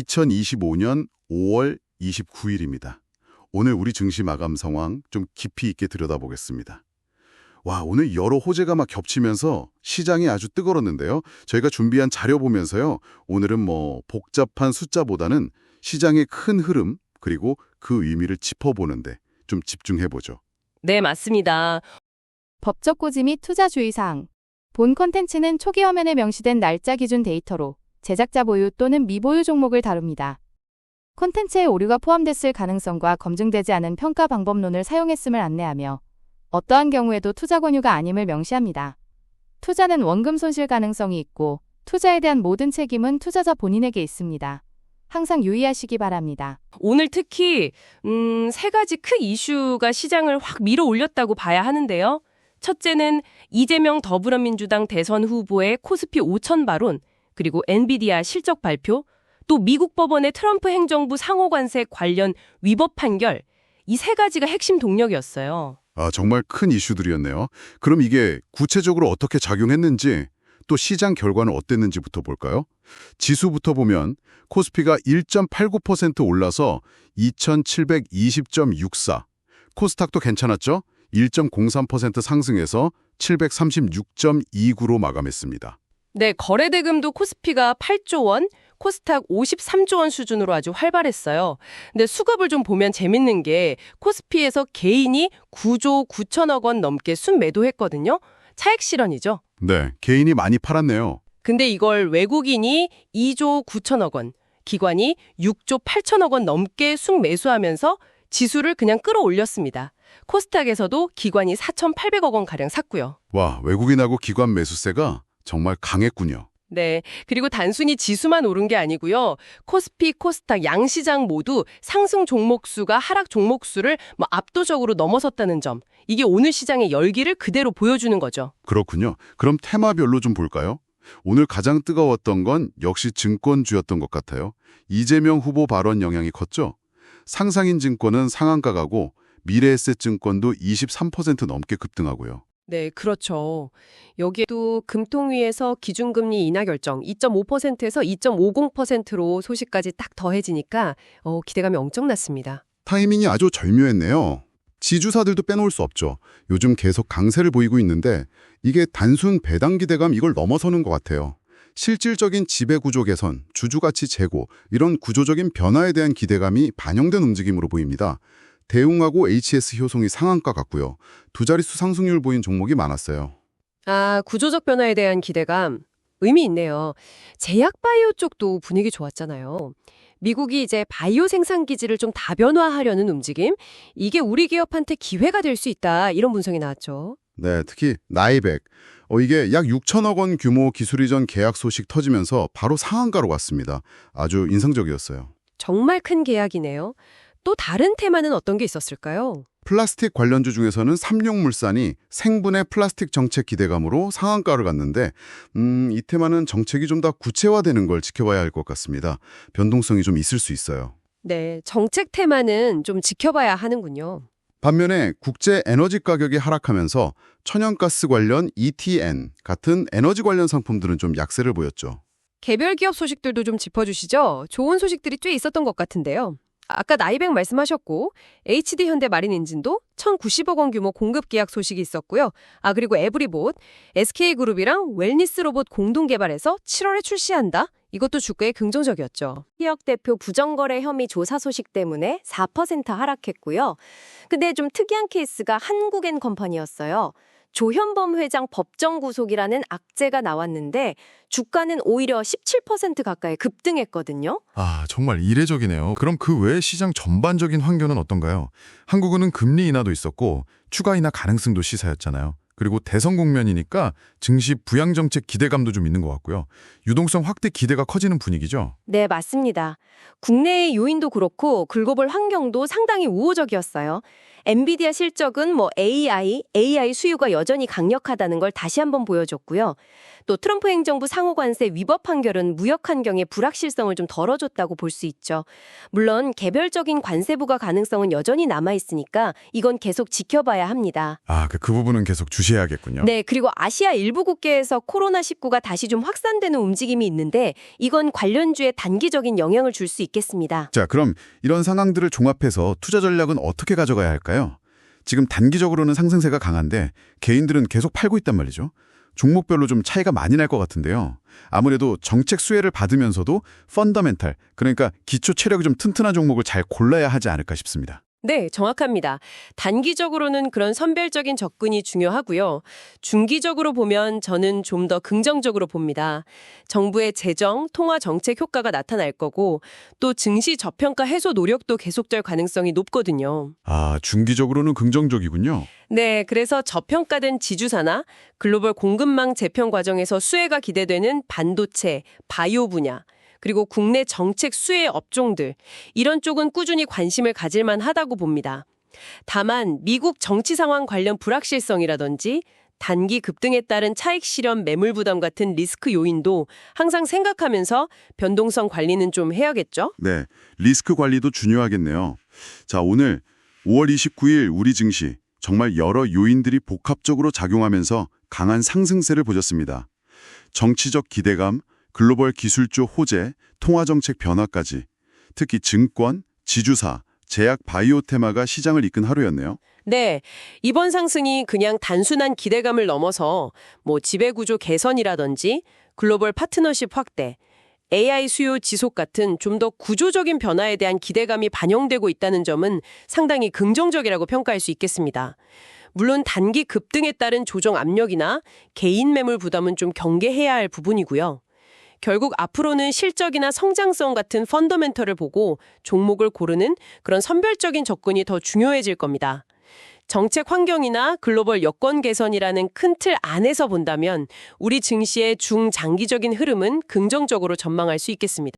2025년 5월 29일입니다. 오늘 우리 증시 마감 상황 좀 깊이 있게 들여다보겠습니다. 와, 오늘 여러 호재가 막 겹치면서 시장이 아주 뜨거웠는데요. 저희가 준비한 자료 보면서요. 오늘은 복잡한 숫자보다는 시장의 큰 흐름 그리고 그 의미를 짚어보는데 좀 집중해보죠. 네, 맞습니다. 법적 고지 및 투자주의 사항. 본 콘텐츠는 초기 화면에 명시된 날짜 기준 데이터로 제작자 보유 또는 미보유 종목을 다룹니다. 콘텐츠에 오류가 포함됐을 가능성과 검증되지 않은 평가 방법론을 사용했음을 안내하며 어떠한 경우에도 투자 권유가 아님을 명시합니다. 투자는 원금 손실 가능성이 있고 투자에 대한 모든 책임은 투자자 본인에게 있습니다. 항상 유의하시기 바랍니다. 오늘 특히 세 가지 큰 이슈가 시장을 확 밀어올렸다고 봐야 하는데요. 첫째는 이재명 더불어민주당 대선 후보의 코스피 5천 발언, 그리고 엔비디아 실적 발표, 또 미국 법원의 트럼프 행정부 상호관세 관련 위법 판결, 이 세 가지가 핵심 동력이었어요. 아, 정말 큰 이슈들이었네요. 그럼 이게 구체적으로 어떻게 작용했는지 또 시장 결과는 어땠는지부터 볼까요? 지수부터 보면 코스피가 1.89% 올라서 2720.64. 코스닥도 괜찮았죠? 1.03% 상승해서 736.29로 마감했습니다. 네, 거래대금도 코스피가 8조 원, 코스닥 53조 원 수준으로 아주 활발했어요. 근데 수급을 좀 보면 재밌는 게 코스피에서 개인이 9조 9천억 원 넘게 순매도했거든요. 차익 실현이죠. 네, 개인이 많이 팔았네요. 근데 이걸 외국인이 2조 9천억 원, 기관이 6조 8천억 원 넘게 순매수하면서 지수를 그냥 끌어올렸습니다. 코스닥에서도 기관이 4,800억 원가량 샀고요. 와, 외국인하고 기관 매수세가 정말 강했군요. 네, 그리고 단순히 지수만 오른 게 아니고요. 코스피, 코스닥 양시장 모두 상승 종목 수가 하락 종목 수를 압도적으로 넘어섰다는 점. 이게 오늘 시장의 열기를 그대로 보여주는 거죠. 그렇군요. 그럼 테마별로 좀 볼까요? 오늘 가장 뜨거웠던 건 역시 증권주였던 것 같아요. 이재명 후보 발언 영향이 컸죠. 상상인 증권은 상한가 가고 미래에셋 증권도 23% 넘게 급등하고요. 네, 그렇죠. 여기에도 금통위에서 기준금리 인하 결정 2.5%에서 2.50%로 소식까지 딱 더해지니까 기대감이 엄청났습니다. 타이밍이 아주 절묘했네요. 지주사들도 빼놓을 수 없죠. 요즘 계속 강세를 보이고 있는데 이게 단순 배당 기대감 이걸 넘어서는 것 같아요. 실질적인 지배구조 개선, 주주가치 제고 이런 구조적인 변화에 대한 기대감이 반영된 움직임으로 보입니다. 대웅하고 HS 효송이 상한가 같고요. 두 자릿수 상승률 보인 종목이 많았어요. 아, 구조적 변화에 대한 기대감 의미 있네요. 제약바이오 쪽도 분위기 좋았잖아요. 미국이 이제 바이오 생산 기지를 좀 다변화하려는 움직임? 이게 우리 기업한테 기회가 될 수 있다. 이런 분석이 나왔죠. 네, 특히 나이백. 이게 약 6천억 원 규모 기술 이전 계약 소식 터지면서 바로 상한가로 갔습니다. 아주 인상적이었어요. 정말 큰 계약이네요. 또 다른 테마는 어떤 게 있었을까요? 플라스틱 관련주 중에서는 삼룡물산이 생분해 플라스틱 정책 기대감으로 상한가를 갔는데 이 테마는 정책이 좀 더 구체화되는 걸 지켜봐야 할 것 같습니다. 변동성이 좀 있을 수 있어요. 네, 정책 테마는 좀 지켜봐야 하는군요. 반면에 국제 에너지 가격이 하락하면서 천연가스 관련 ETN 같은 에너지 관련 상품들은 좀 약세를 보였죠. 개별 기업 소식들도 좀 짚어주시죠. 좋은 소식들이 꽤 있었던 것 같은데요. 아까 나이백 말씀하셨고 HD현대 마린엔진도 1,090억 원 규모 공급 계약 소식이 있었고요. 아, 그리고 에브리봇, SK그룹이랑 웰니스 로봇 공동 개발해서 7월에 출시한다? 이것도 주가에 긍정적이었죠. 희역 대표 부정거래 혐의 조사 소식 때문에 4% 하락했고요. 근데 좀 특이한 케이스가 한국엔컴퍼니였어요. 조현범 회장 법정 구속이라는 악재가 나왔는데 주가는 오히려 17% 가까이 급등했거든요. 아, 정말 이례적이네요. 그럼 그 외 시장 전반적인 환경은 어떤가요? 한국은행 금리 인하도 있었고 추가 인하 가능성도 시사였잖아요. 그리고 대선 국면이니까 증시 부양 정책 기대감도 좀 있는 것 같고요. 유동성 확대 기대가 커지는 분위기죠. 네, 맞습니다. 국내의 요인도 그렇고 글로벌 환경도 상당히 우호적이었어요. 엔비디아 실적은 AI 수요가 여전히 강력하다는 걸 다시 한번 보여줬고요. 또 트럼프 행정부 상호관세 위법 판결은 무역 환경의 불확실성을 좀 덜어줬다고 볼 수 있죠. 물론 개별적인 관세 부과 가능성은 여전히 남아있으니까 이건 계속 지켜봐야 합니다. 아, 그 부분은 계속 주시해야겠군요. 네, 그리고 아시아 일부 국가에서 코로나19가 다시 좀 확산되는 움직임이 있는데 이건 관련주에 단기적인 영향을 줄 수 있겠습니다. 자, 그럼 이런 상황들을 종합해서 투자 전략은 어떻게 가져가야 할까요? 지금 단기적으로는 상승세가 강한데 개인들은 계속 팔고 있단 말이죠. 종목별로 좀 차이가 많이 날 것 같은데요. 아무래도 정책 수혜를 받으면서도 펀더멘탈, 그러니까 기초 체력이 좀 튼튼한 종목을 잘 골라야 하지 않을까 싶습니다. 네, 정확합니다. 단기적으로는 그런 선별적인 접근이 중요하고요. 중기적으로 보면 저는 좀 더 긍정적으로 봅니다. 정부의 재정, 통화 정책 효과가 나타날 거고 또 증시 저평가 해소 노력도 계속될 가능성이 높거든요. 아, 중기적으로는 긍정적이군요. 네, 그래서 저평가된 지주사나 글로벌 공급망 재편 과정에서 수혜가 기대되는 반도체, 바이오 분야, 그리고 국내 정책 수혜 업종들, 이런 쪽은 꾸준히 관심을 가질 만하다고 봅니다. 다만 미국 정치 상황 관련 불확실성이라든지 단기 급등에 따른 차익 실현 매물 부담 같은 리스크 요인도 항상 생각하면서 변동성 관리는 좀 해야겠죠? 네, 리스크 관리도 중요하겠네요. 자, 오늘 5월 29일 우리 증시 정말 여러 요인들이 복합적으로 작용하면서 강한 상승세를 보였습니다. 정치적 기대감, 글로벌 기술주 호재, 통화정책 변화까지 특히 증권, 지주사, 제약 바이오 테마가 시장을 이끈 하루였네요. 네, 이번 상승이 그냥 단순한 기대감을 넘어서 지배구조 개선이라든지 글로벌 파트너십 확대, AI 수요 지속 같은 좀 더 구조적인 변화에 대한 기대감이 반영되고 있다는 점은 상당히 긍정적이라고 평가할 수 있겠습니다. 물론 단기 급등에 따른 조정 압력이나 개인 매물 부담은 좀 경계해야 할 부분이고요. 결국 앞으로는 실적이나 성장성 같은 펀더멘털을 보고 종목을 고르는 그런 선별적인 접근이 더 중요해질 겁니다. 정책 환경이나 글로벌 여건 개선이라는 큰 틀 안에서 본다면 우리 증시의 중장기적인 흐름은 긍정적으로 전망할 수 있겠습니다.